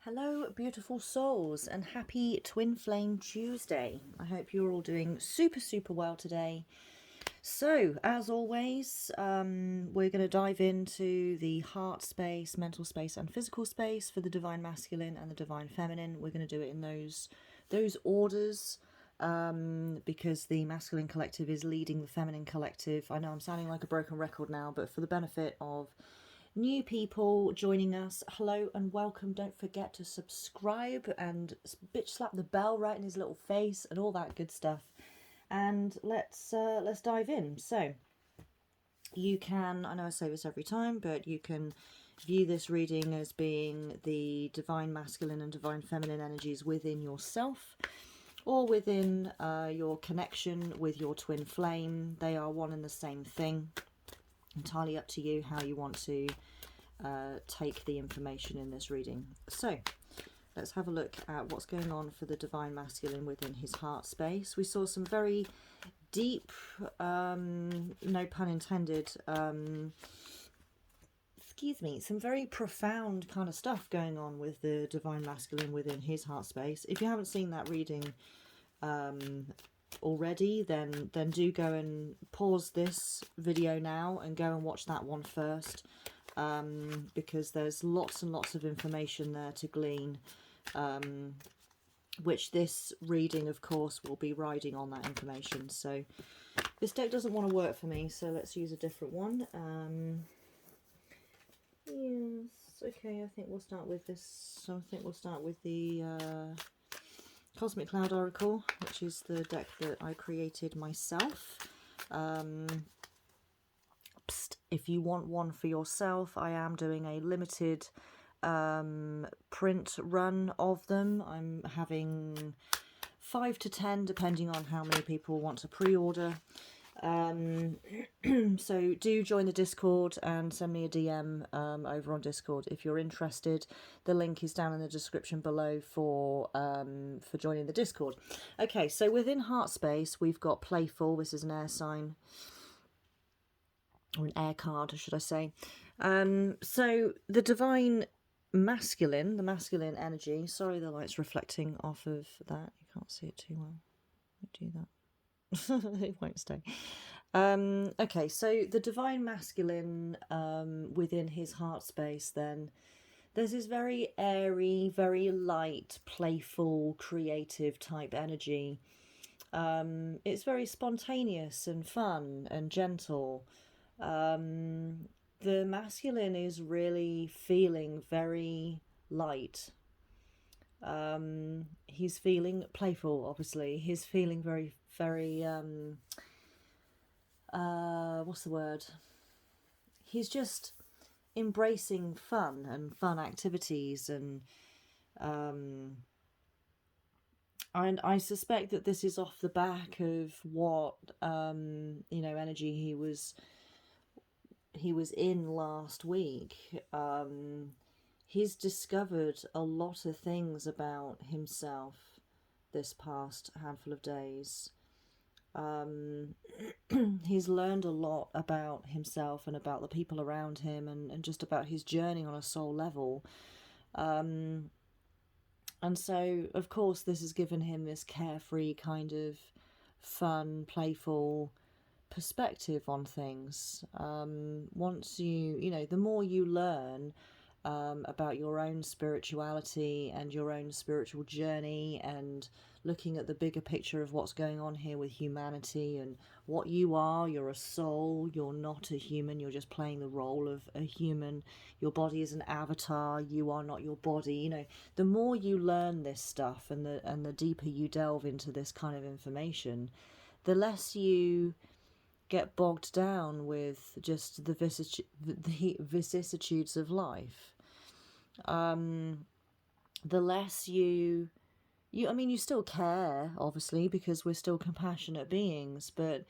Hello, beautiful souls, and happy Twin Flame Tuesday. I hope you're all doing super well today. So, as always, we're going to dive into the heart space, mental space, and physical space for the Divine Masculine and the Divine Feminine. We're going to do it in those orders because the Masculine Collective is leading the Feminine Collective. I know I'm sounding like a broken record now, but for the benefit of new people joining us, hello and welcome. Don't forget to subscribe and bitch slap the bell right in his little face and all that good stuff. And let's dive in. So you can, I know I say this every time, but you can view this reading as being the divine masculine and divine feminine energies within yourself, or within your connection with your twin flame. They are one and the same thing. Entirely up to you how you want to take the information in this reading. So let's have a look at what's going on for the divine masculine within his heart space. We saw some very deep, no pun intended, some very profound kind of stuff going on with the divine masculine within his heart space. If you haven't seen that reading already, then do go and pause this video now and go and watch that one first, because there's lots and lots of information there to glean, which this reading of course will be riding on that information. So this deck doesn't want to work for me, so let's use a different one. Yes, okay, I think we'll start with this. So I think we'll start with the Cosmic Cloud Oracle, which is the deck that I created myself. If you want one for yourself, I am doing a limited print run of them. I'm having 5 to 10 depending on how many people want to pre-order. So do join the Discord and send me a DM over on Discord if you're interested. The link is down in the description below for joining the Discord. Okay, so within heart space we've got playful. This is an air sign, or an air card should I say. So the divine masculine, the masculine energy, sorry the light's reflecting off of that, you can't see it too well. Let me do that. It won't stay. Okay, so the divine masculine within his heart space, then there's this very airy, very light, playful, creative type energy. It's very spontaneous and fun and gentle. The masculine is really feeling very light. He's feeling playful, obviously. He's feeling very what's the word? He's just embracing fun and fun activities, and I suspect that this is off the back of what energy he was in last week. He's discovered a lot of things about himself this past handful of days. He's learned a lot about himself and about the people around him, and just about his journey on a soul level. And so, of course, this has given him this carefree kind of fun, playful perspective on things. Once the more you learn about your own spirituality and your own spiritual journey, and looking at the bigger picture of what's going on here with humanity and what you are. You're a soul, you're not a human, you're just playing the role of a human. Your body is an avatar, you are not your body. The more you learn this stuff, and the deeper you delve into this kind of information, the less you get bogged down with just the vicissitudes of life. The less you still care, obviously, because we're still compassionate beings, but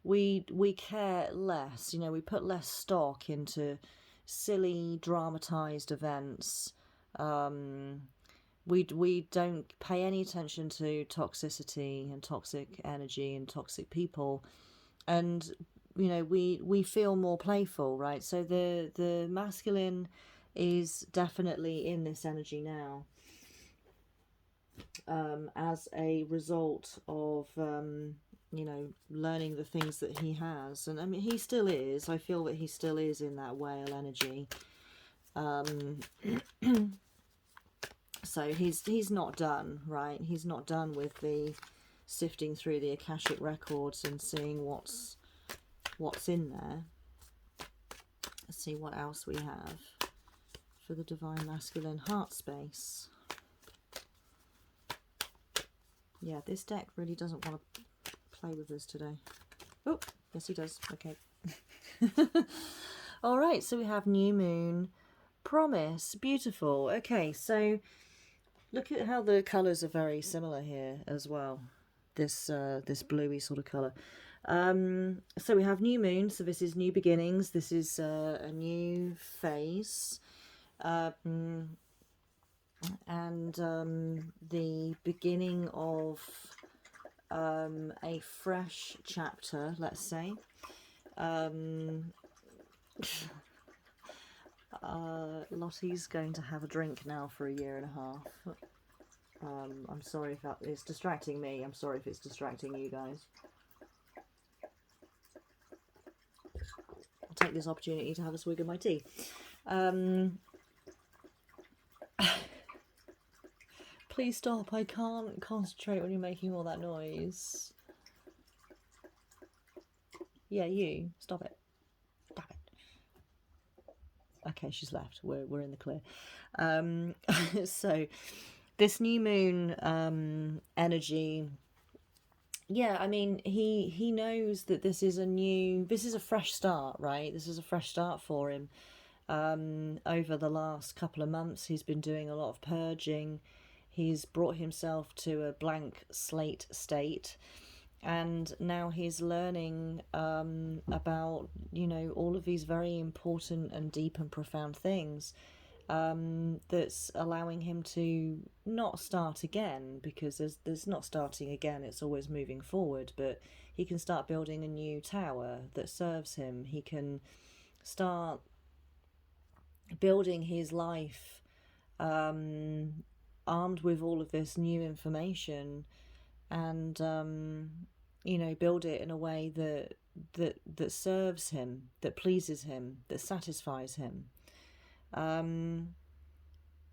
we care less. We put less stock into silly dramatized events. We don't pay any attention to toxicity and toxic energy and toxic people, and we feel more playful, right? So the masculine is definitely in this energy now, as a result of you know, learning the things that he has. And I mean, he still is, I feel that he still is in that whale energy. So he's not done, right? He's not done with the sifting through the Akashic records and seeing what's in there. Let's see what else we have for the Divine Masculine heart space. Yeah, this deck really doesn't want to play with us today. Oh, yes he does. Okay. All right, so we have new moon, promise, beautiful. Okay, so look at how the colours are very similar here as well. This bluey sort of colour. So we have new moon, so this is new beginnings. This is a new phase. And the beginning of a fresh chapter, let's say. Lottie's going to have a drink now for a year and a half. I'm sorry if that is distracting me. I'm sorry if it's distracting you guys. I'll take this opportunity to have a swig of my tea. Please stop. I can't concentrate when you're making all that noise. Yeah, you. Stop it. Stop it. Okay, she's left. We're in the clear. So this new moon energy, yeah, I mean, he knows that this is a fresh start, right? This is a fresh start for him. Over the last couple of months, he's been doing a lot of purging. He's brought himself to a blank slate state, and now he's learning about, you know, all of these very important and deep and profound things, that's allowing him to not start again, because there's not starting again, it's always moving forward, but he can start building a new tower that serves him. He can start building his life armed with all of this new information, and you know, build it in a way that serves him, that pleases him, that satisfies him.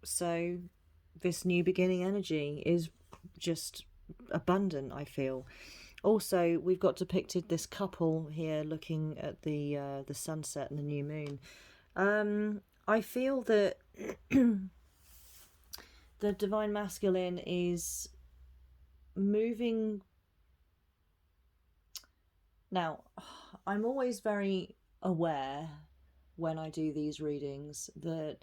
So this new beginning energy is just abundant, I feel. Also, we've got depicted this couple here looking at the sunset and the new moon. I feel that the Divine Masculine is moving. Now, I'm always very aware when I do these readings that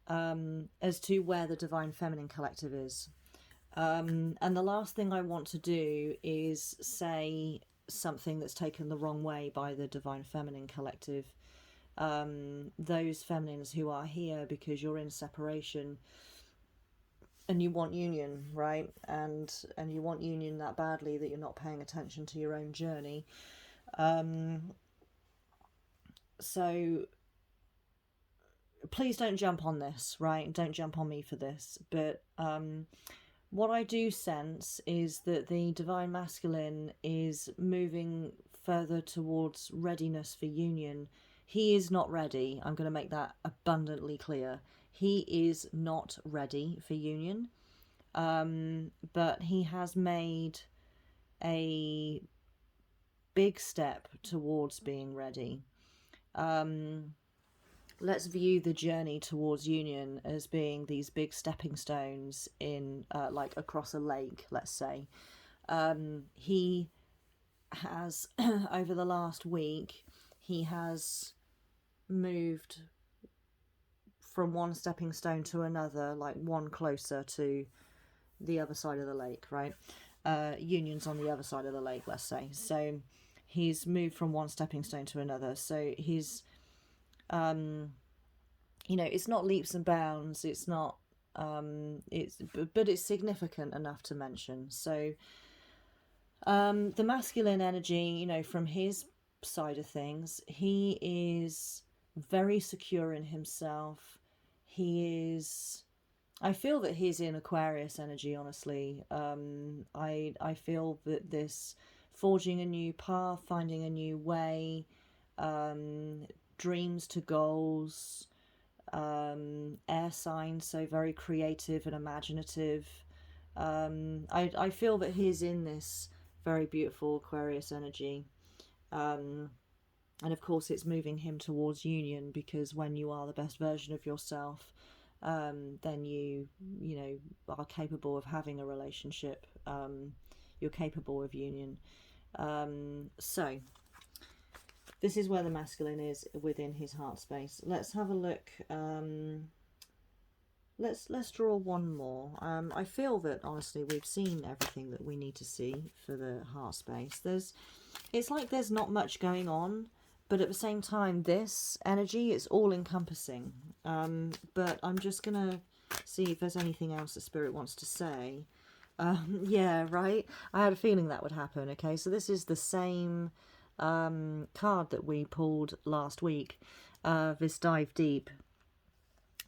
as to where the Divine Feminine Collective is. And the last thing I want to do is say something that's taken the wrong way by the Divine Feminine Collective. Those feminines who are here because you're in separation and you want union, right? And you want union that badly that you're not paying attention to your own journey. So please don't jump on this, right? Don't jump on me for this. But what I do sense is that the Divine Masculine is moving further towards readiness for union. He is not ready. I'm going to make that abundantly clear. He is not ready for union, but he has made a big step towards being ready. Let's view the journey towards union as being these big stepping stones in like across a lake, let's say. He has over the last week, he has moved from one stepping stone to another, like one closer to the other side of the lake, right? Union's on the other side of the lake, let's say. So he's moved from one stepping stone to another. So he's you know, it's not leaps and bounds, it's not but it's significant enough to mention. So the masculine energy, you know, from his side of things, he is very secure in himself. I feel that he's in Aquarius energy, honestly. I feel that this forging a new path, finding a new way, um, dreams to goals, air signs, so very creative and imaginative. I feel that he's in this very beautiful Aquarius energy. Um, and of course, it's moving him towards union, because when you are the best version of yourself, then you know, are capable of having a relationship. You're capable of union. So this is where the masculine is within his heart space. Let's have a look. Let's draw one more. I feel that honestly we've seen everything that we need to see for the heart space. It's like there's not much going on, but at the same time this energy is all encompassing. But I'm just gonna see if there's anything else the spirit wants to say. Yeah, right. I had a feeling that would happen. Okay, so this is the same card that we pulled last week. This dive deep.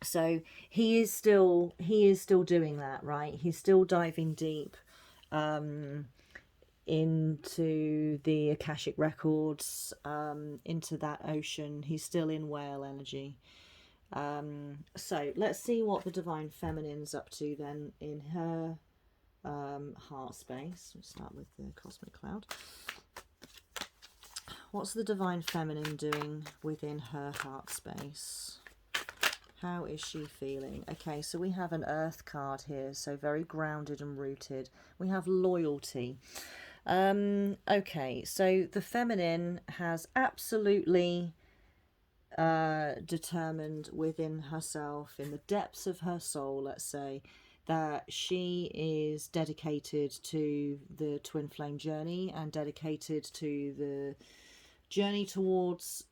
So he is still doing that, right? He's still diving deep into the Akashic records, into that ocean. He's still in whale energy. So let's see what the Divine Feminine's up to then in her heart space. Let's start with the Cosmic Cloud. What's the Divine Feminine doing within her heart space? How is she feeling? Okay, so we have an Earth card here, so very grounded and rooted. We have loyalty. Okay, so the feminine has absolutely determined within herself, in the depths of her soul, let's say, that she is dedicated to the twin flame journey and dedicated to the journey towards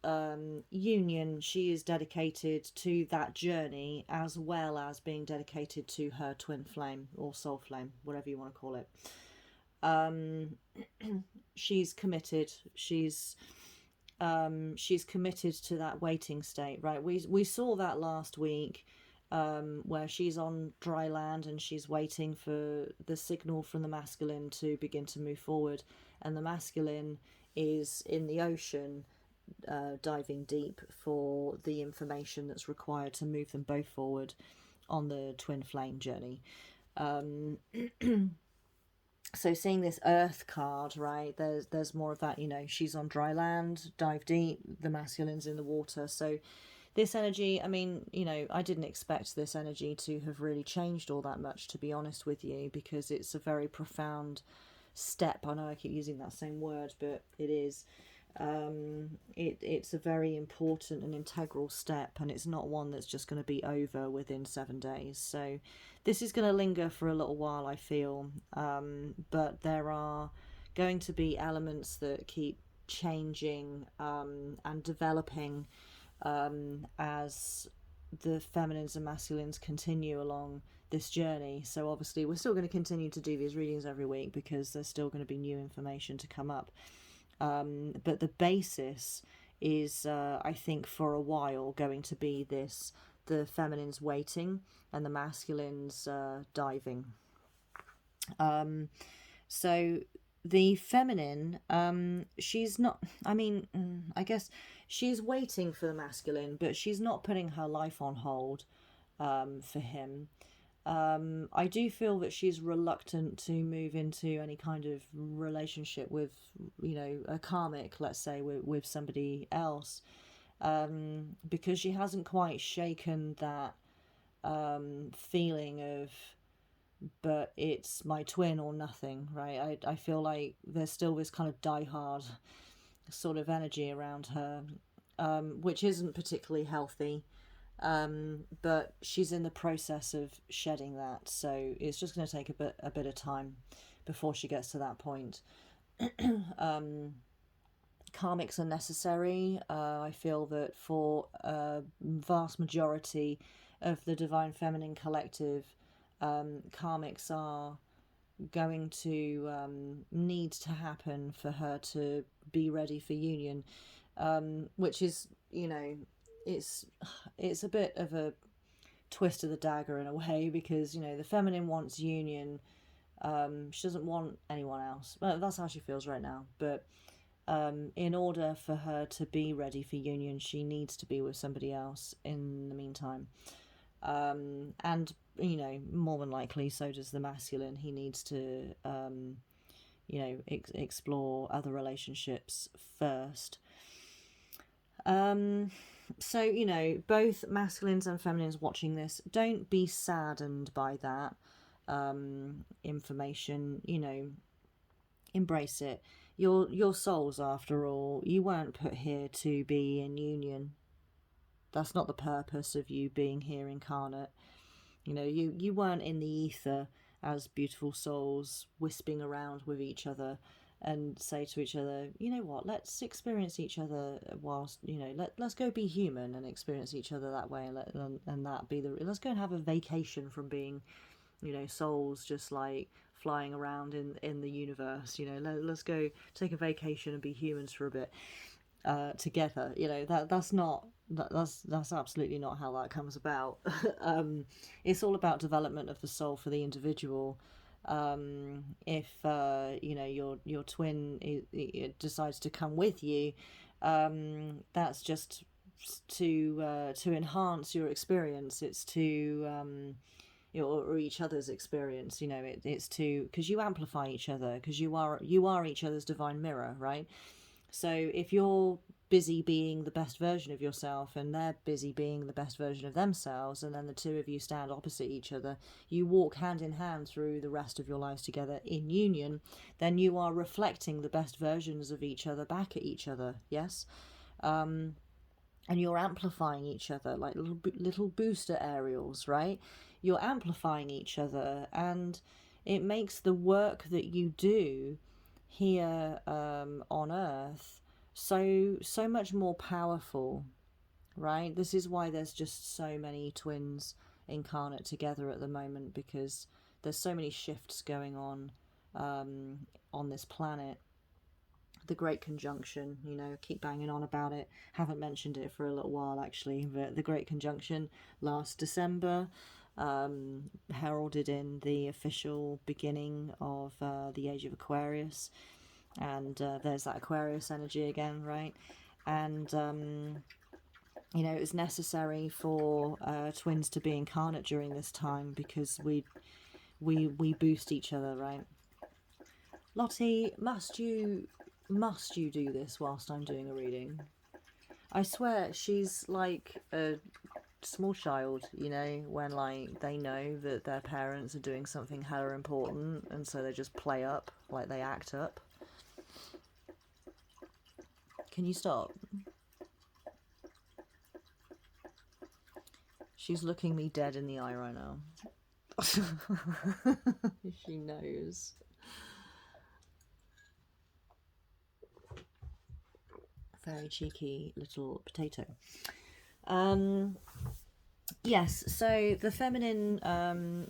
union. She is dedicated to that journey, as well as being dedicated to her twin flame or soul flame, whatever you want to call it. She's committed. She's committed to that waiting state, right? We saw that last week, where she's on dry land and she's waiting for the signal from the masculine to begin to move forward, and the masculine is in the ocean, diving deep for the information that's required to move them both forward on the twin flame journey. So seeing this Earth card, right, there's more of that, you know, she's on dry land, dive deep, the masculine's in the water. So this energy, I mean, you know, I didn't expect this energy to have really changed all that much, to be honest with you, because it's a very profound step. I know I keep using that same word, but it is. It's a very important and integral step, and it's not one that's just going to be over within 7 days. So this is going to linger for a little while, I feel, but there are going to be elements that keep changing and developing as the feminines and masculines continue along this journey. So obviously we're still going to continue to do these readings every week, because there's still going to be new information to come up. But the basis is, I think, for a while going to be this: the feminines waiting and the masculines diving. So the feminine, she's not, I mean, I guess she's waiting for the masculine, but she's not putting her life on hold for him. I do feel that she's reluctant to move into any kind of relationship with, you know, a karmic, let's say, with somebody else, because she hasn't quite shaken that feeling of, but it's my twin or nothing, right? I feel like there's still this kind of diehard sort of energy around her, which isn't particularly healthy. But she's in the process of shedding that, so it's just going to take a bit of time before she gets to that point. Karmics are necessary. I feel that for a vast majority of the Divine Feminine collective, karmics are going to need to happen for her to be ready for union, which is, you know, it's a bit of a twist of the dagger in a way, because, you know, the feminine wants union. She doesn't want anyone else. Well, that's how she feels right now. But in order for her to be ready for union, she needs to be with somebody else in the meantime. And, you know, more than likely, so does the masculine. He needs to, you know, explore other relationships first. So, you know, both masculines and feminines watching this, don't be saddened by that information. You know, embrace it. Your souls, after all. You weren't put here to be in union. That's not the purpose of you being here incarnate. You know, you weren't in the ether as beautiful souls wisping around with each other and say to each other, you know what, let's experience each other whilst, you know, let's go be human and experience each other that way, and that be the, let's go and have a vacation from being, you know, souls just like flying around in the universe. You know, let's go take a vacation and be humans for a bit together. You know, that's absolutely not how that comes about. It's all about development of the soul for the individual. If you know, your twin decides to come with you, that's just to enhance your experience. It's to you know, or each other's experience. You know, it's to, because you amplify each other, because you are each other's divine mirror, right? So if you're busy being the best version of yourself and they're busy being the best version of themselves, and then the two of you stand opposite each other, you walk hand in hand through the rest of your lives together in union, then you are reflecting the best versions of each other back at each other. Yes. And you're amplifying each other like little booster aerials, right? You're amplifying each other, and it makes the work that you do here on Earth so much more powerful, right? This is why there's just so many twins incarnate together at the moment, because there's so many shifts going on this planet. The Great Conjunction, you know, keep banging on about it. Haven't mentioned it for a little while actually, but the Great Conjunction last December heralded in the official beginning of the Age of Aquarius, and there's that Aquarius energy again, right? And you know, it was necessary for twins to be incarnate during this time, because we boost each other, right? Lottie, must you do this whilst I'm doing a reading? I swear she's like a small child, you know, when like they know that their parents are doing something hella important, and so they just play up, like they act up. Can you stop? She's looking me dead in the eye right now. She knows. Very cheeky little potato. Yes, so the feminine,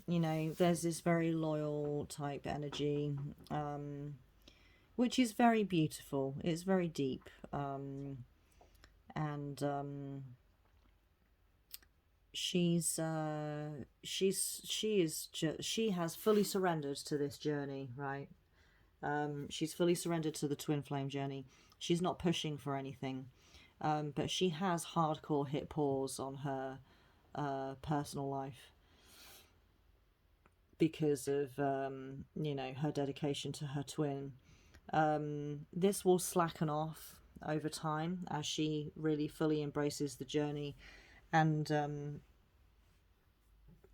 you know, there's this very loyal type energy, which is very beautiful. It's very deep, and she has fully surrendered to this journey, right? She's fully surrendered to the twin flame journey. She's not pushing for anything, but she has hardcore hit pause on her personal life because of you know, her dedication to her twin. This will slacken off over time as she really fully embraces the journey, and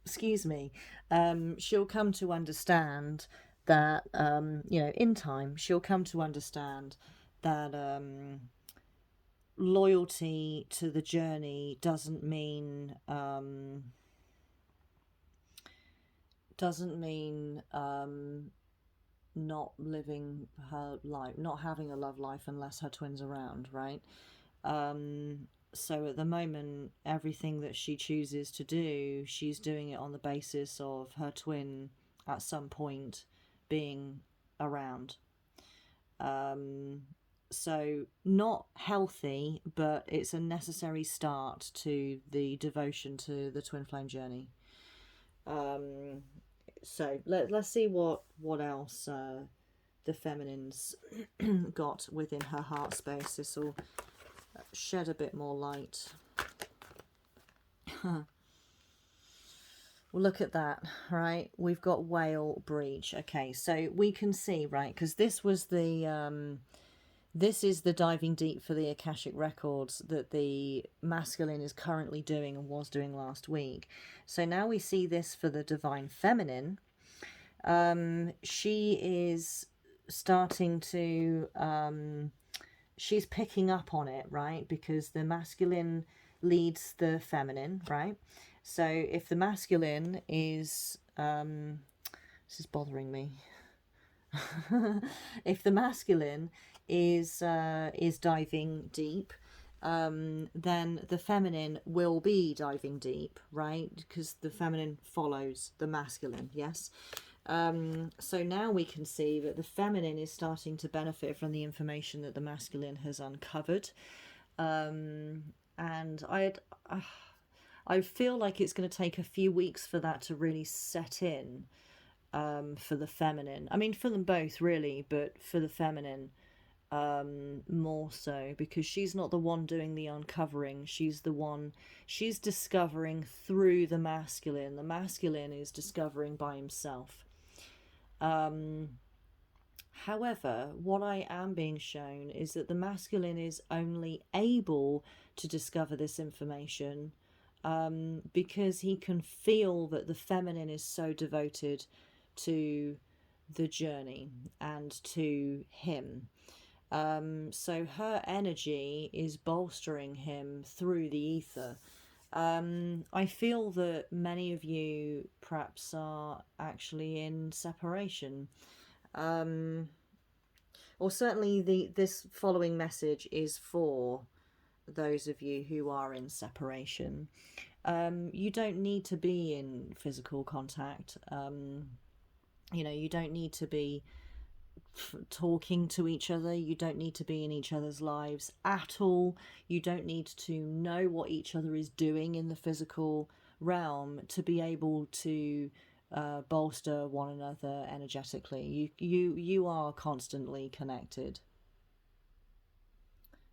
excuse me, she'll come to understand that you know, in time she'll come to understand that loyalty to the journey doesn't mean not living her life, not having a love life unless her twin's around, right? So at the moment, everything that she chooses to do, she's doing it on the basis of her twin at some point being around. So not healthy, but it's a necessary start to the devotion to the twin flame journey. So let's see what else the feminine's got within her heart space. This will shed a bit more light. Well, look at that, right? We've got whale breach. Okay, so we can see, right, because this was the this is the diving deep for the Akashic records that the masculine is currently doing and was doing last week. So now we see this for the divine feminine. She is starting to she's picking up on it, right? Because the masculine leads the feminine, right? So if the masculine is this is bothering me. If the masculine is diving deep, then the feminine will be diving deep, right? Because the feminine follows the masculine, yes. So now we can see that the feminine is starting to benefit from the information that the masculine has uncovered. And I feel like it's going to take a few weeks for that to really set in, for the feminine. I mean, for them both, really, but for the feminine, more so, because she's not the one doing the uncovering. She's discovering through the masculine. The masculine is discovering by himself. However, what I am being shown is that the masculine is only able to discover this information because he can feel that the feminine is so devoted to the journey and to him. So her energy is bolstering him through the ether. I feel that many of you perhaps are actually in separation. Or certainly this following message is for those of you who are in separation. You don't need to be in physical contact. You don't need to be talking to each other. You don't need to be in each other's lives at all. You don't need to know what each other is doing in the physical realm to be able to bolster one another energetically. You are constantly connected.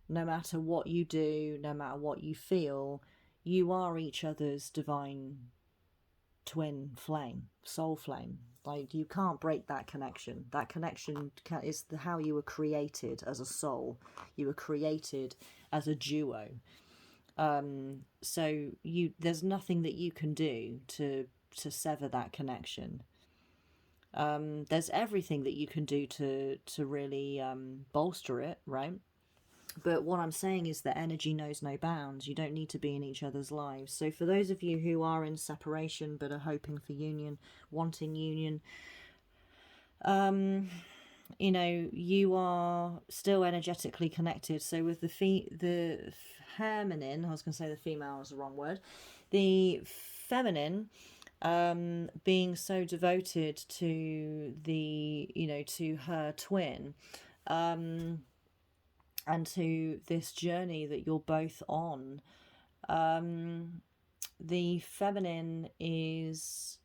No matter what you do, no matter what you feel, you are each other's divine twin flame, soul flame. Like, you can't break that connection. That connection is how you were created as a soul. You were created as a duo. So there's nothing that you can do to sever that connection. There's everything that you can do to really bolster it, right? But what I'm saying is that energy knows no bounds. You don't need to be in each other's lives. So for those of you who are in separation but are hoping for union, wanting union, you are still energetically connected. So with the feminine, I was going to say the female is the wrong word, the feminine being so devoted to to her twin, and to this journey that you're both on, the feminine is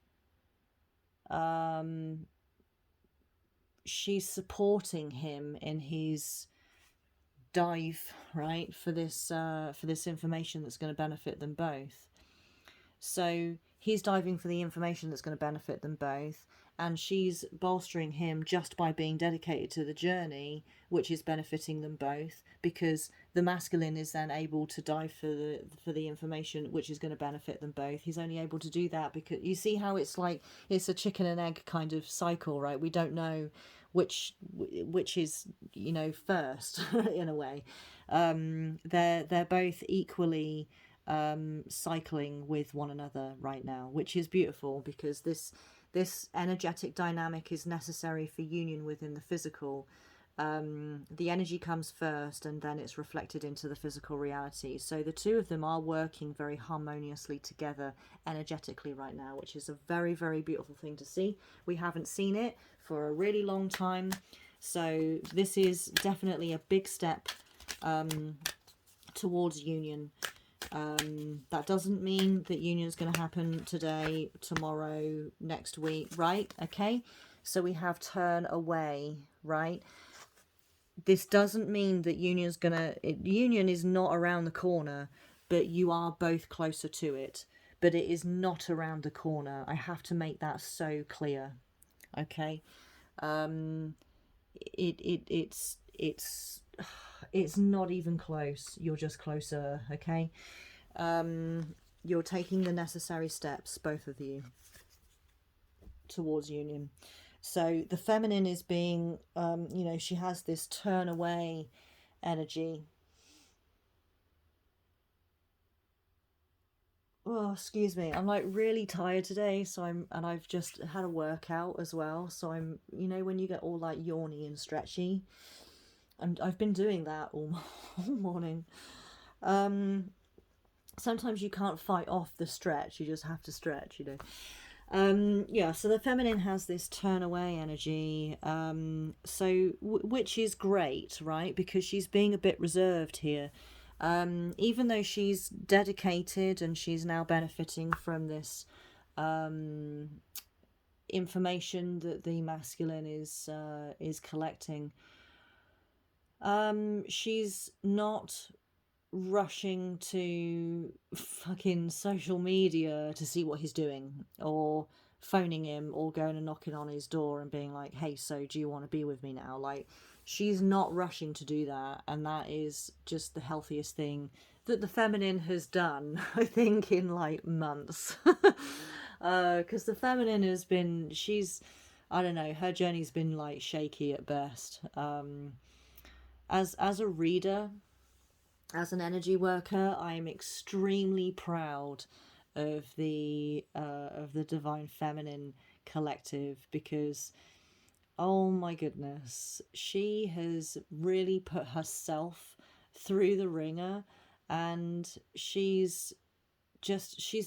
she's supporting him in his dive, right, for this information that's going to benefit them both. So he's diving for the information that's going to benefit them both, and she's bolstering him just by being dedicated to the journey, which is benefiting them both, because the masculine is then able to dive for the information which is going to benefit them both. He's only able to do that because you see how it's like it's a chicken and egg kind of cycle, right? We don't know which is first in a way. They're both equally cycling with one another right now, which is beautiful, because this energetic dynamic is necessary for union within the physical. The energy comes first and then it's reflected into the physical reality. So the two of them are working very harmoniously together energetically right now, which is a very, very beautiful thing to see. We haven't seen it for a really long time. So this is definitely a big step towards union. That doesn't mean that union is going to happen today, tomorrow, next week, right? Okay, so we have turn away, right? This doesn't mean that union is not around the corner, but you are both closer to it. But it is not around the corner. I have to make that so clear. Okay. It's not even close. You're just closer. Okay. You're taking the necessary steps, both of you, towards union. So the feminine is being, she has this turn away energy. Oh, excuse me. I'm like really tired today, and I've just had a workout as well. So I'm, when you get all like yawny and stretchy, and I've been doing that all, all morning. Sometimes you can't fight off the stretch. You just have to stretch, Yeah, so the feminine has this turn away energy, which is great, right? Because she's being a bit reserved here. Even though she's dedicated and she's now benefiting from this information that the masculine is collecting, she's not rushing to fucking social media to see what he's doing, or phoning him, or going and knocking on his door and being like, hey, so do you want to be with me now? Like, she's not rushing to do that, and that is just the healthiest thing that the feminine has done, I think, in like months. Because the feminine has been, I don't know, her journey's been like shaky at best. As a reader, as an energy worker, I am extremely proud of the Divine Feminine collective, because oh my goodness, she has really put herself through the ringer, and she's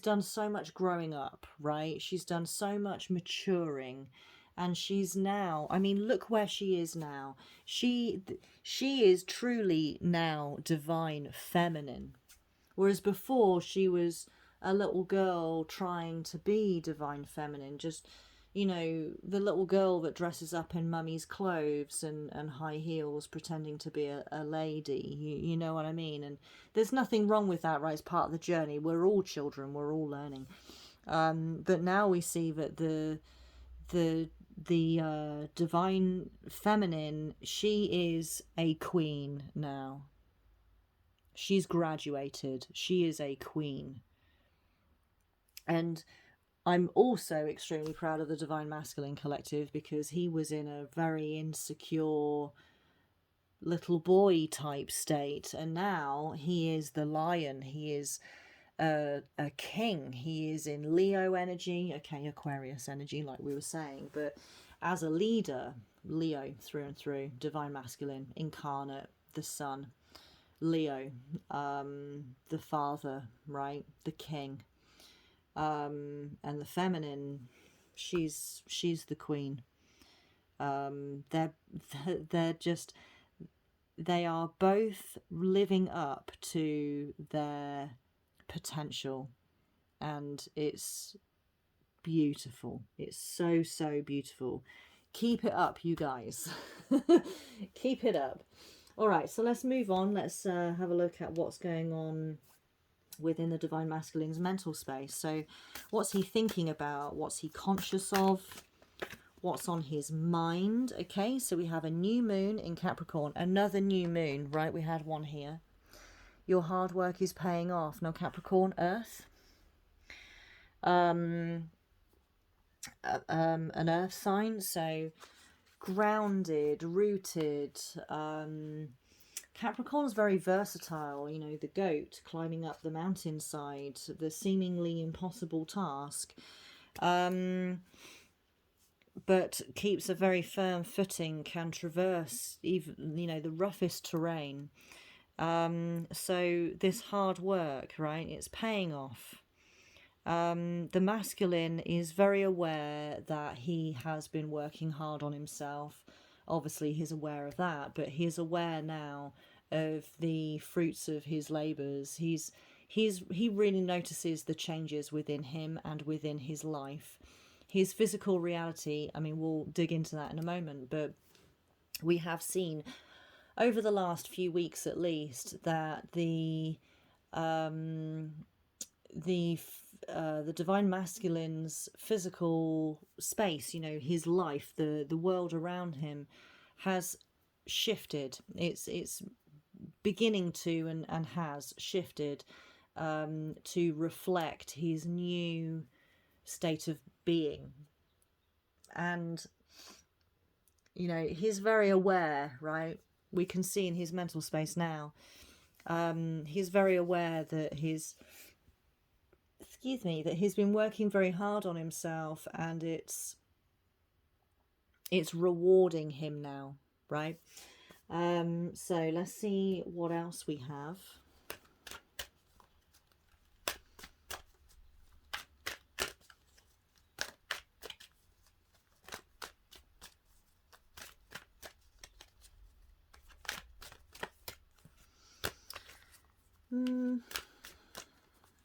done so much growing up, right? She's done so much maturing, and she's now, I mean, look where she is now. She is truly now divine feminine, whereas before she was a little girl trying to be divine feminine, just, the little girl that dresses up in mummy's clothes and high heels, pretending to be a lady. You know what I mean? And there's nothing wrong with that, right? It's part of the journey. We're all children. We're all learning. But now we see that the divine feminine, she is a queen now. She's graduated. She is a queen. And I'm also extremely proud of the Divine Masculine collective, because he was in a very insecure little boy type state, and now he is the lion. He is a king. He is in Leo energy, okay, Aquarius energy, like we were saying, but as a leader, Leo through and through, Divine Masculine, incarnate, the sun, Leo, the father, right, the king. And the feminine, she's the queen. They're just, they are both living up to their potential, and it's beautiful. It's so beautiful. Keep it up, you guys. Keep it up. All right, so let's move on. Let's have a look at what's going on within the Divine Masculine's mental space. So what's he thinking about? What's he conscious of? What's on his mind? Okay, so we have a new moon in Capricorn, another new moon, right? We had one here. Your hard work is paying off. Now, Capricorn, Earth. An Earth sign, so grounded, rooted. Capricorn's very versatile, the goat climbing up the mountainside, the seemingly impossible task, but keeps a very firm footing, can traverse even, the roughest terrain. So this hard work, right, it's paying off. The masculine is very aware that he has been working hard on himself, obviously he's aware of that, but he's aware now of the fruits of his labors. He really notices the changes within him and within his life. His physical reality, I mean, we'll dig into that in a moment, but we have seen over the last few weeks at least that the the divine masculine's physical space, you know, his life, the world around him has shifted. It's beginning to and has shifted to reflect his new state of being. And you know, he's very aware, right? We can see in his mental space now. He's very aware that that he's been working very hard on himself, and it's rewarding him now, right? So let's see what else we have.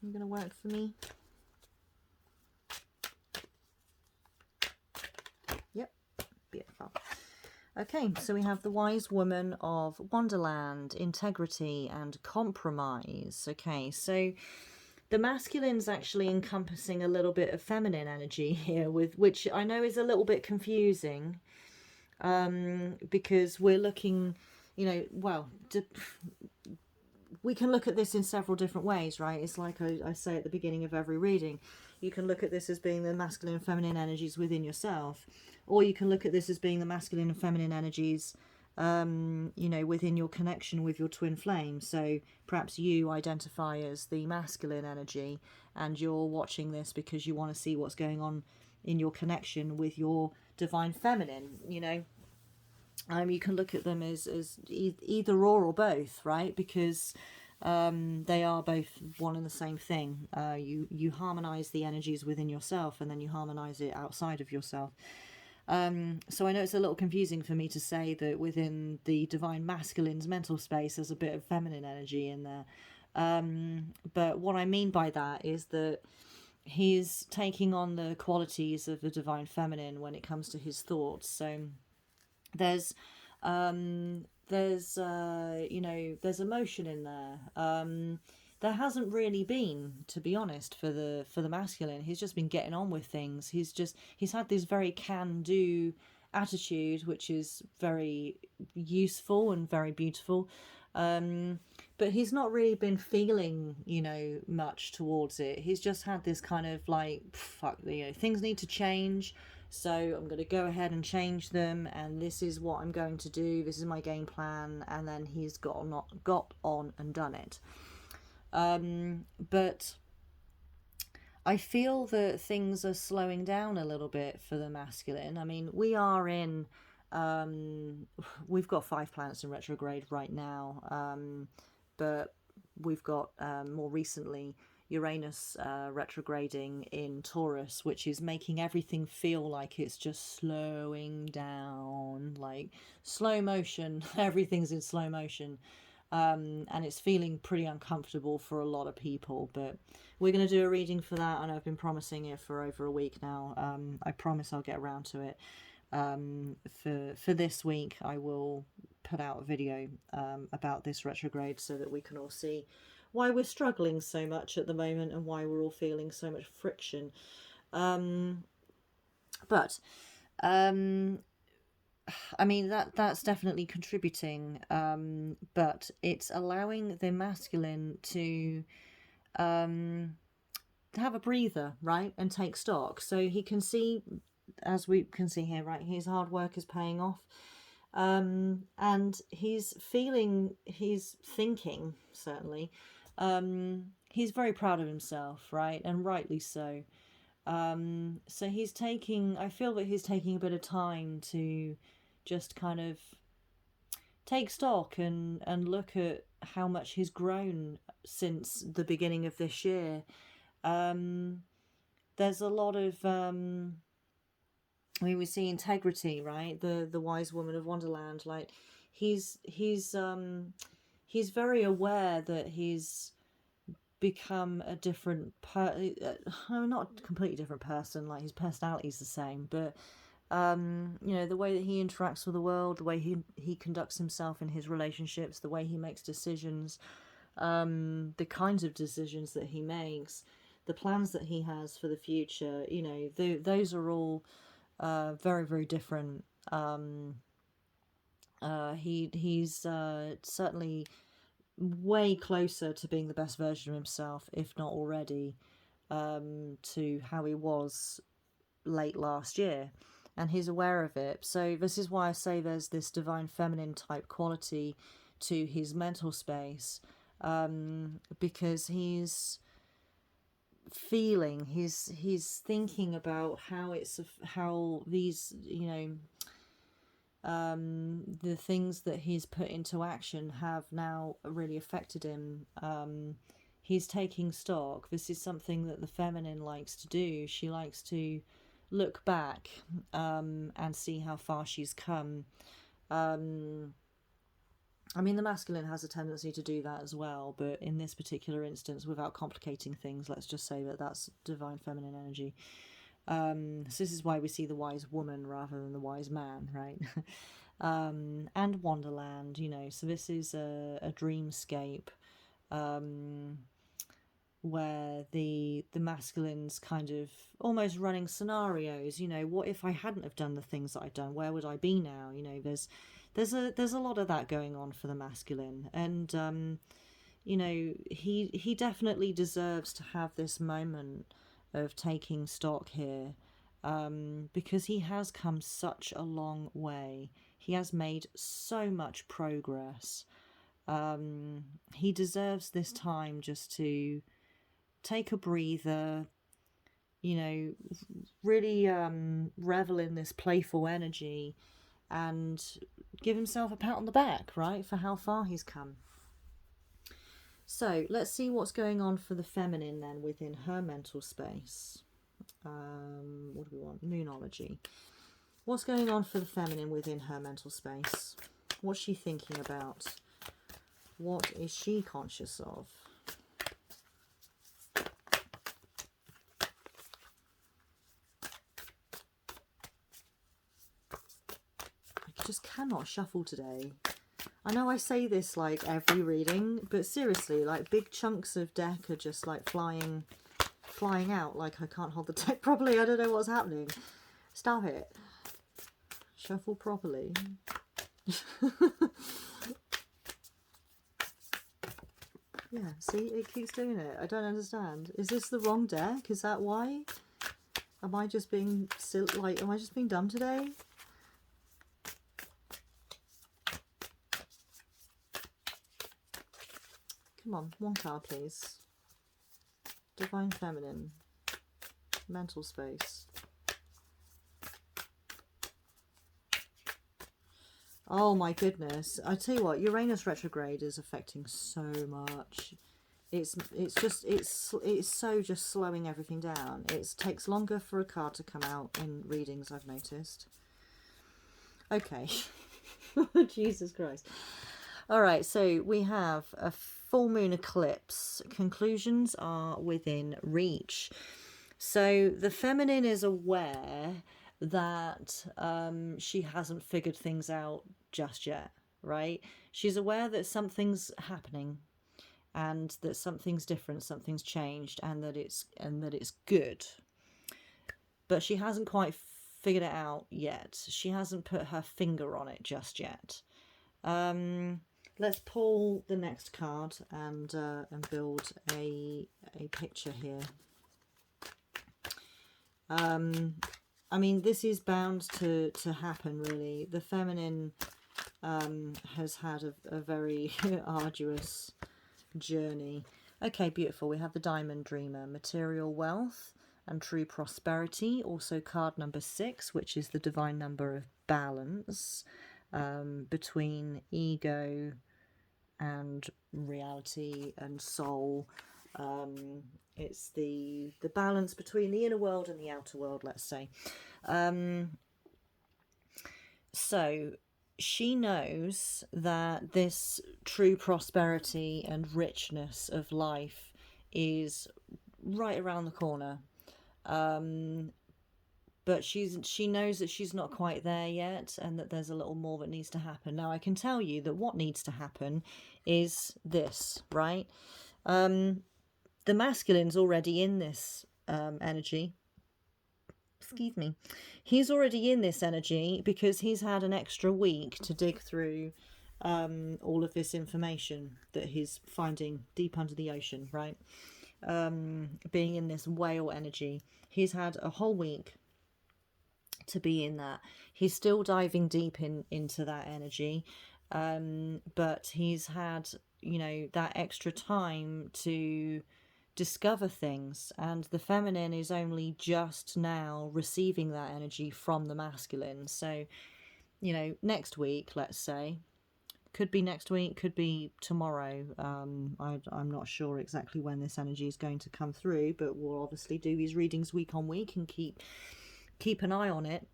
You're gonna work for me. Yep, beautiful. Okay, so we have the wise woman of Wonderland, integrity and compromise. Okay, so the masculine's actually encompassing a little bit of feminine energy here, with which I know is a little bit confusing, because we're looking, you know, well, we can look at this in several different ways, right? It's like I say at the beginning of every reading. You can look at this as being the masculine and feminine energies within yourself, or you can look at this as being the masculine and feminine energies, you know, within your connection with your twin flame. So perhaps you identify as the masculine energy, and you're watching this because you want to see what's going on in your connection with your divine feminine, you know. You can look at them as either or both, right? Because they are both one and the same thing. You harmonize the energies within yourself, and then you harmonize it outside of yourself. So I know it's a little confusing for me to say that within the divine masculine's mental space there's a bit of feminine energy in there. But what I mean by that is that he's taking on the qualities of the divine feminine when it comes to his thoughts. So there's you know, there's emotion in there. There hasn't really been, to be honest, for the masculine. He's just been getting on with things. He's had this very can-do attitude, which is very useful and very beautiful. But he's not really been feeling, you know, much towards it. He's just had this kind of like, fuck, you know, things need to change. So I'm going to go ahead and change them, and this is what I'm going to do. This is my game plan, and then he's got on and done it. But I feel that things are slowing down a little bit for the masculine. I mean, we are in, we've got 5 planets in retrograde right now, but we've got more recently Uranus retrograding in Taurus, which is making everything feel like it's just slowing down, like slow motion. Everything's in slow motion, and it's feeling pretty uncomfortable for a lot of people. But we're going to do a reading for that, and I've been promising it for over a week now. I promise I'll get around to it. For this week, I will put out a video about this retrograde so that we can all see why we're struggling so much at the moment and why we're all feeling so much friction. But I mean, that's definitely contributing, but it's allowing the masculine to have a breather, right, and take stock. So he can see, as we can see here, right, his hard work is paying off. And he's thinking, certainly, he's very proud of himself, right, and rightly so. So I feel that he's taking a bit of time to just kind of take stock and look at how much he's grown since the beginning of this year. There's a lot of I mean, we see integrity, right? The wise woman of Wonderland, like he's very aware that he's become a different not a completely different person, like his personality's the same, but you know, the way that he interacts with the world, the way he conducts himself in his relationships, the way he makes decisions, the kinds of decisions that he makes, the plans that he has for the future, you know, those are all very, very different. He's certainly way closer to being the best version of himself, if not already, to how he was late last year. And he's aware of it. So this is why I say there's this divine feminine type quality to his mental space, because he's feeling, he's thinking about how these, you know, the things that he's put into action have now really affected him. He's taking stock. This is something that the feminine likes to do. She likes to look back and see how far she's come. I mean, the masculine has a tendency to do that as well, but in this particular instance, without complicating things, let's just say that that's divine feminine energy. So this is why we see the wise woman rather than the wise man, right? And Wonderland, you know, so this is a dreamscape, where the masculine's kind of almost running scenarios. You know, what if I hadn't have done the things that I've done? Where would I be now? You know, there's a lot of that going on for the masculine, and you know, he definitely deserves to have this moment of taking stock here, because he has come such a long way. He has made so much progress. He deserves this time just to take a breather, you know, really revel in this playful energy and give himself a pat on the back, right, for how far he's come. So let's see what's going on for the feminine then within her mental space. What do we want? Moonology. What's going on for the feminine within her mental space? What's she thinking about? What is she conscious of? I just cannot shuffle today. I know I say this like every reading, but seriously, like big chunks of deck are just like flying out, like I can't hold the deck properly. I don't know what's happening. Stop it. Shuffle properly. Yeah, see, it keeps doing it. I don't understand. Is this the wrong deck? Is that why? Am I just being am I just being dumb today? Come on, one card, please. Divine Feminine. Mental space. Oh my goodness. I tell you what, Uranus retrograde is affecting so much. It's so just slowing everything down. It takes longer for a card to come out in readings, I've noticed. Okay. Jesus Christ. All right, so we have a full moon eclipse. Conclusions are within reach. So the feminine is aware that she hasn't figured things out just yet, right? She's aware that something's happening and that something's different, something's changed, and that it's good. But she hasn't quite figured it out yet. She hasn't put her finger on it just yet. Let's pull the next card and build a picture here. I mean, this is bound to happen, really. The feminine has had a very arduous journey. Okay, beautiful. We have the Diamond Dreamer, material wealth and true prosperity. Also card number 6, which is the divine number of balance between ego and reality and soul. It's the balance between the inner world and the outer world, let's say. So she knows that this true prosperity and richness of life is right around the corner. But she knows that she's not quite there yet, and that there's a little more that needs to happen. Now I can tell you that what needs to happen is this, right? The masculine's already in this energy. Excuse me. He's already in this energy because he's had an extra week to dig through all of this information that he's finding deep under the ocean, right? Being in this whale energy, he's had a whole week to be in that. He's still diving deep into that energy, but he's had, you know, that extra time to discover things, and the feminine is only just now receiving that energy from the masculine. So, you know, next week, let's say, could be next week, could be tomorrow. I'm not sure exactly when this energy is going to come through, but we'll obviously do these readings week on week and keep an eye on it.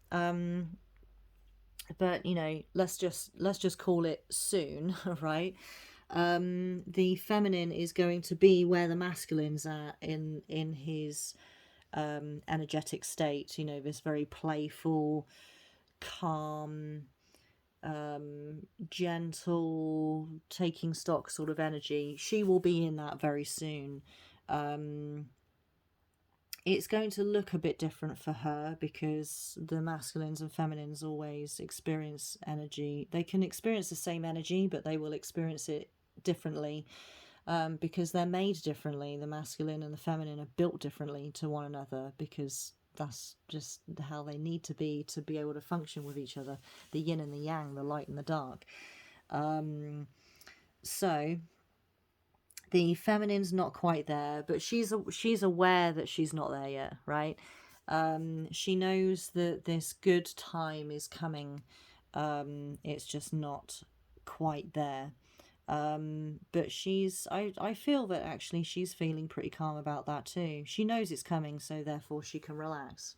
But you know, let's just call it soon, right? The feminine is going to be where the masculine's at in his energetic state. You know, this very playful, calm, gentle, taking stock sort of energy. She will be in that very soon. It's going to look a bit different for her because the masculines and feminines always experience energy. They can experience the same energy, but they will experience it differently, because they're made differently. The masculine and the feminine are built differently to one another because that's just how they need to be able to function with each other. The yin and the yang, the light and the dark. So the feminine's not quite there, but she's aware that she's not there yet, right? She knows that this good time is coming. It's just not quite there. But I feel that actually she's feeling pretty calm about that too. She knows it's coming, so therefore she can relax.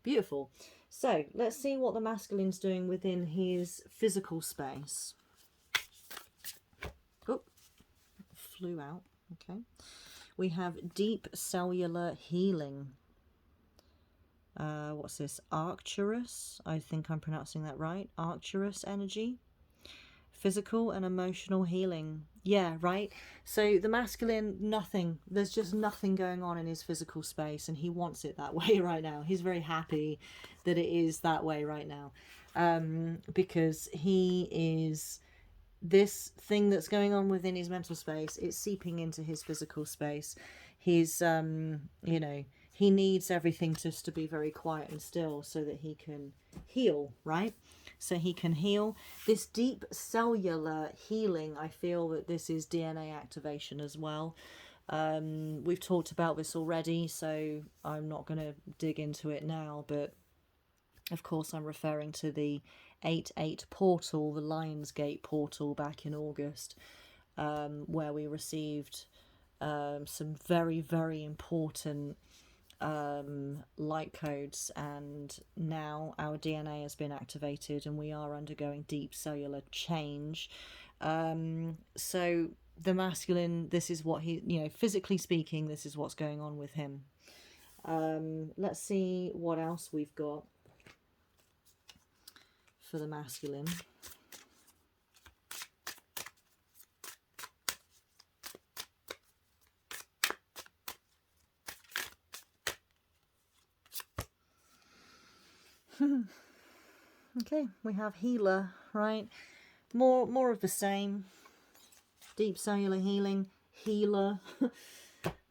Beautiful. So let's see what the masculine's doing within his physical space. Oh, flew out. Okay. We have deep cellular healing. What's this? Arcturus. I think I'm pronouncing that right. Arcturus energy. Physical and emotional healing. Yeah, right. So the masculine, nothing. There's just nothing going on in his physical space, and he wants it that way right now. He's very happy that it is that way right now, because he is, this thing that's going on within his mental space, it's seeping into his physical space. He's, you know, he needs everything just to be very quiet and still so that he can heal, right? So he can heal. This deep cellular healing, I feel that this is DNA activation as well. We've talked about this already, so I'm not going to dig into it now, but of course I'm referring to the 8-8 portal, the Lionsgate portal back in August, where we received some very, very important light codes, and now our DNA has been activated and we are undergoing deep cellular change. So the masculine, this is what he, you know, physically speaking, this is what's going on with him. Let's see what else we've got for the masculine. Okay, we have healer, right? More of the same. Deep cellular healing, healer.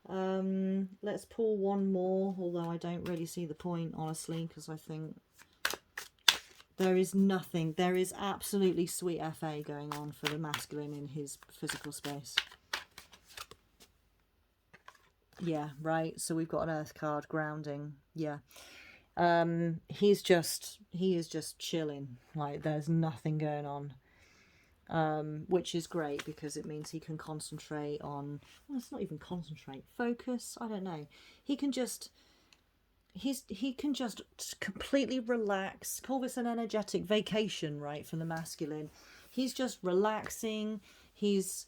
Let's pull one more, although I don't really see the point, honestly, because I think there is nothing. There is absolutely sweet FA going on for the masculine in his physical space. Yeah, right. So we've got an earth card, grounding. Yeah. He is just chilling. Like, there's nothing going on. Which is great because it means he can concentrate on, well, it's not even concentrate, focus, I don't know. He can just he can just completely relax. Call this an energetic vacation, right, for the masculine. He's just relaxing. He's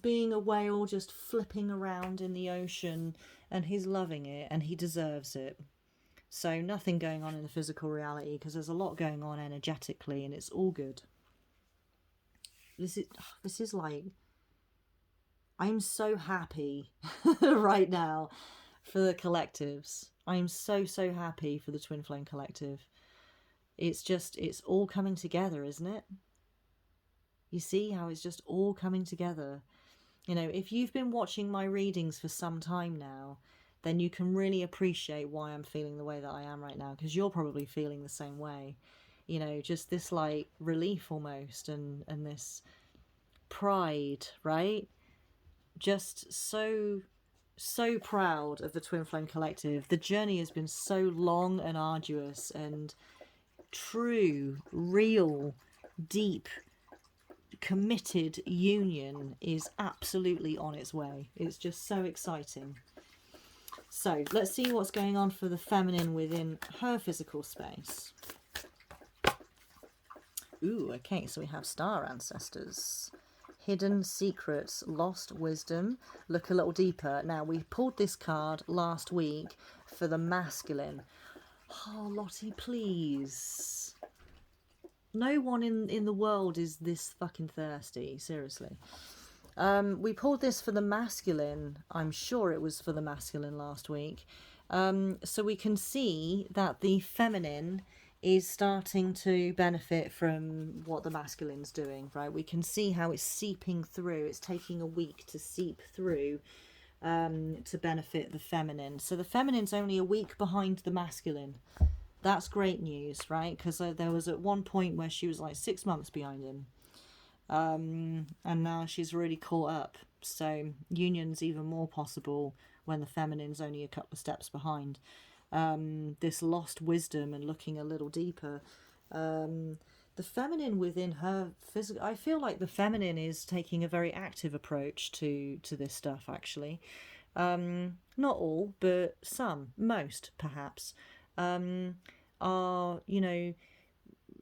being a whale, just flipping around in the ocean, and he's loving it, and he deserves it. So nothing going on in the physical reality, because there's a lot going on energetically, and it's all good. This is like, I'm so happy right now for the collectives. I'm so happy for the Twin Flame Collective. It's all coming together, isn't it? You see how it's just all coming together. You know, if you've been watching my readings for some time now, then you can really appreciate why I'm feeling the way that I am right now, because you're probably feeling the same way. You know, just this like relief almost, and this pride, right? Just so proud of the Twin Flame Collective. The journey has been so long and arduous, and true, real, deep, committed union is absolutely on its way. It's just so exciting. So let's see what's going on for the feminine within her physical space. Ooh, okay, so we have star ancestors. Hidden secrets, lost wisdom. Look a little deeper. Now, we pulled this card last week for the masculine. Oh, Lottie, please. No one in the world is this fucking thirsty, seriously. We pulled this for the masculine. I'm sure it was for the masculine last week. So we can see that the feminine is starting to benefit from what the masculine's doing, right? We can see how it's seeping through. It's taking a week to seep through to benefit the feminine. So the feminine's only a week behind the masculine. That's great news, right? Because there was at one point where she was like 6 months behind him. And now she's really caught up. So union's even more possible when the feminine's only a couple of steps behind. This lost wisdom and looking a little deeper. The feminine within her physical, I feel like the feminine is taking a very active approach to this stuff, actually. Not all, but some, most perhaps. Are, you know,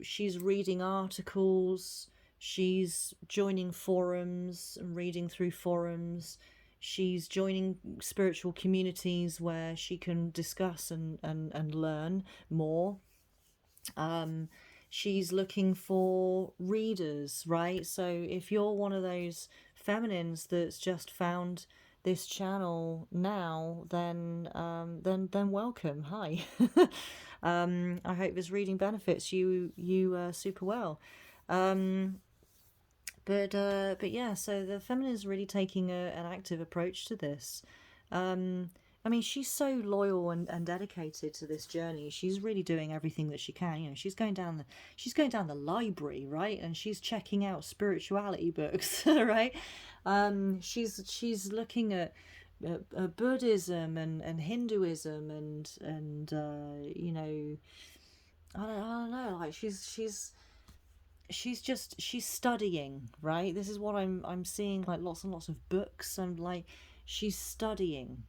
she's reading articles, she's joining forums and reading through forums, she's joining spiritual communities where she can discuss and learn more. She's looking for readers, right? So if you're one of those feminines that's just found this channel now, then welcome. Hi. I hope this reading benefits you super well. But yeah, so the feminine is really taking an active approach to this. I mean, she's so loyal and dedicated to this journey. She's really doing everything that she can. You know, she's going down the library, right? And she's checking out spirituality books, right? She's looking at Buddhism and Hinduism and you know, I don't know, like she's studying, right? This is what I'm seeing, like lots and lots of books, and like she's studying.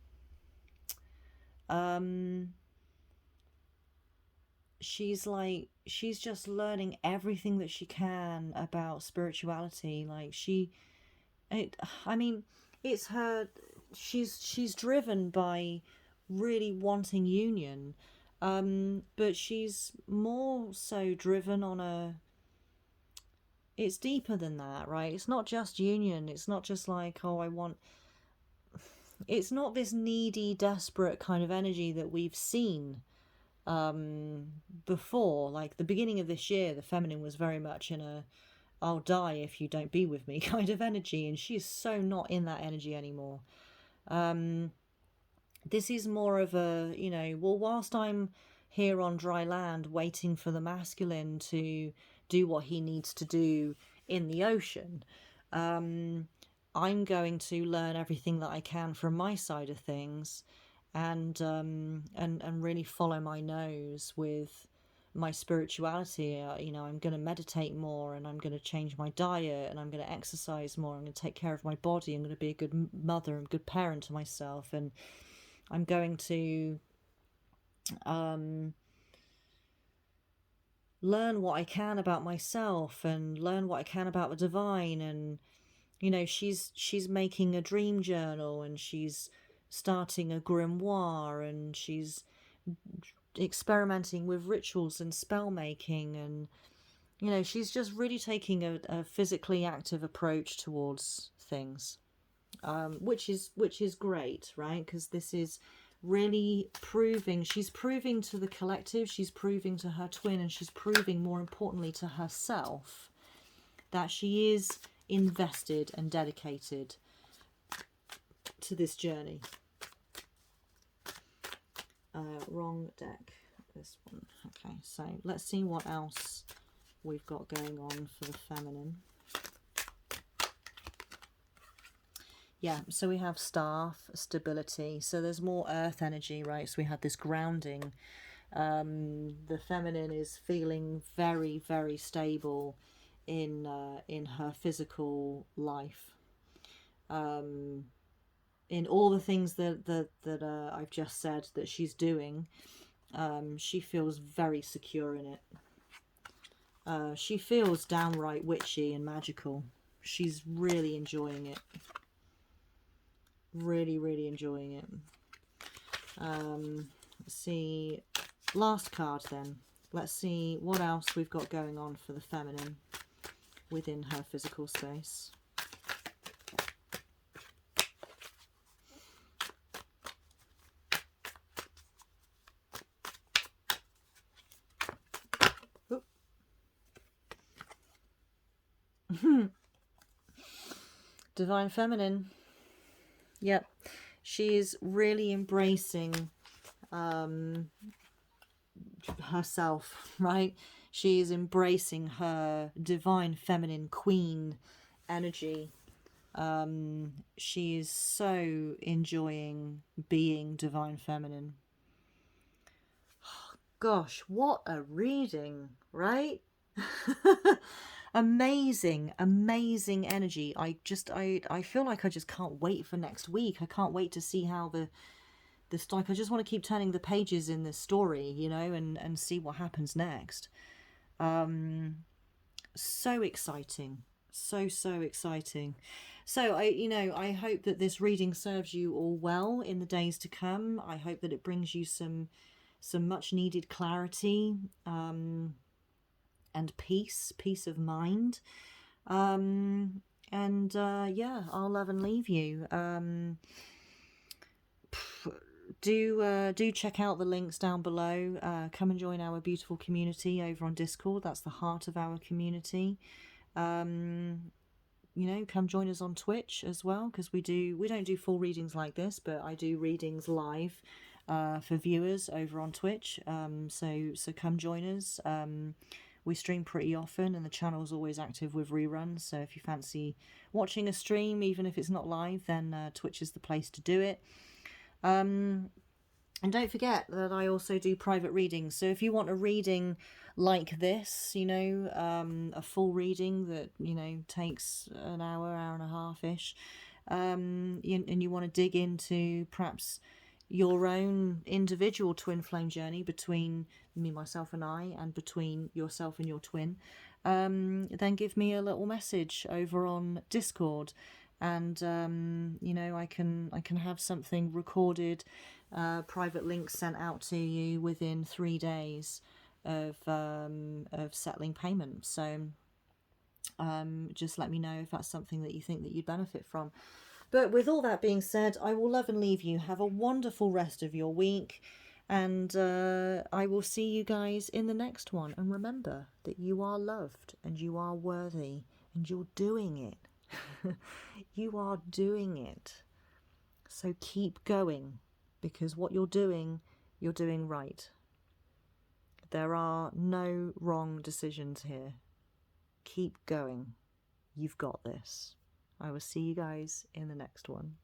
She's just learning everything that she can about spirituality. Like I mean, it's her. She's driven by really wanting union, but she's more so driven on a. It's deeper than that, right? It's not just union. It's not just like, oh, I want. It's not this needy, desperate kind of energy that we've seen before. Like the beginning of this year, the feminine was very much in a I'll die if you don't be with me kind of energy, and she's so not in that energy anymore. This is more of a, you know, well, whilst I'm here on dry land waiting for the masculine to do what he needs to do in the ocean, I'm going to learn everything that I can from my side of things, and really follow my nose with my spirituality. You know, I'm going to meditate more, and I'm going to change my diet, and I'm going to exercise more. I'm going to take care of my body. I'm going to be a good mother and good parent to myself, and I'm going to learn what I can about myself and learn what I can about the divine. And you know, she's making a dream journal, and she's starting a grimoire, and she's experimenting with rituals and spell making. And you know, she's just really taking a physically active approach towards things, which is great, right? Because this is really proving, she's proving to the collective, she's proving to her twin, and she's proving, more importantly, to herself, that she is invested and dedicated to this journey. Wrong deck, this one. Okay, so let's see what else we've got going on for the feminine. Yeah, so we have staff, stability. So there's more earth energy, right? So we had this grounding. The feminine is feeling very, very stable in her physical life. In all the things that I've just said that she's doing, she feels very secure in it. She feels downright witchy and magical. She's really enjoying it. Really, really enjoying it. Let's see. Last card then. Let's see what else we've got going on for the feminine within her physical space. Divine Feminine. Yep. She's really embracing herself, right? She's embracing her divine feminine queen energy. She is so enjoying being divine feminine. Gosh, what a reading, right? Amazing, amazing energy. I feel like I just can't wait for next week. I can't wait to see how this, like, I just want to keep turning the pages in this story, you know, and see what happens next. So exciting. So exciting. So I hope that this reading serves you all well in the days to come. I hope that it brings you some much needed clarity, and peace of mind. Yeah, I'll love and leave you. Do check out the links down below. Come and join our beautiful community over on Discord. That's the heart of our community. Come join us on Twitch as well, because we don't do full readings like this, but I do readings live for viewers over on Twitch. So come join us. We stream pretty often, and the channel's always active with reruns. So if you fancy watching a stream, even if it's not live, then Twitch is the place to do it. And don't forget that I also do private readings. So if you want a reading like this, a full reading that, takes an hour and a half-ish, and you want to dig into perhaps your own individual twin flame journey between me, myself and I, and between yourself and your twin, then give me a little message over on Discord, and I can have something recorded, private links sent out to you within 3 days of settling payment. So just let me know if that's something that you think that you'd benefit from. But with all that being said, I will love and leave you. Have a wonderful rest of your week, and I will see you guys in the next one. And remember that you are loved, and you are worthy, and you're doing it. You are doing it. So keep going, because what you're doing right. There are no wrong decisions here. Keep going. You've got this. I will see you guys in the next one.